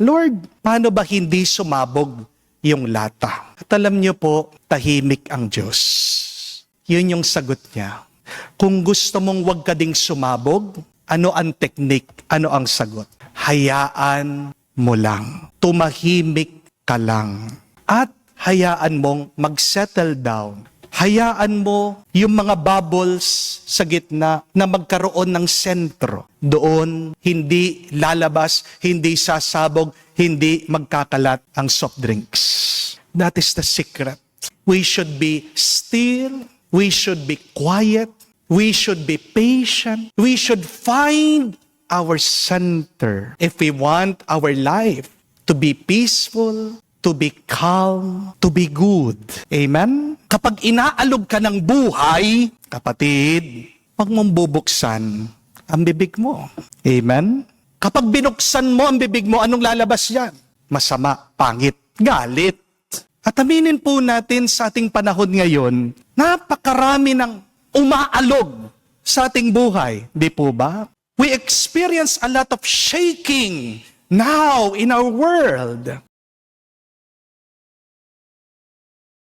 Lord, paano ba hindi sumabog yung lata? At alam niyo po, tahimik ang Diyos. Yun yung sagot niya. Kung gusto mong wag ka ding sumabog, ano ang teknik? Ano ang sagot? Hayaan mo lang. Tumahimik ka lang. At hayaan mong mag-settle down. Hayaan mo yung mga bubbles sa gitna na magkaroon ng sentro. Doon, hindi lalabas, hindi sasabog, hindi magkakalat ang soft drinks. That is the secret. We should be still. We should be quiet. We should be patient. We should find our center if we want our life to be peaceful, to be calm, to be good. Amen? Kapag inaalog ka ng buhay, kapatid, pag mong bubuksan ang bibig mo. Amen? Kapag binuksan mo ang bibig mo, anong lalabas yan? Masama, pangit, galit. At aminin po natin sa ating panahon ngayon, napakarami ng umaalog sa ating buhay. Di po ba? We experience a lot of shaking now in our world.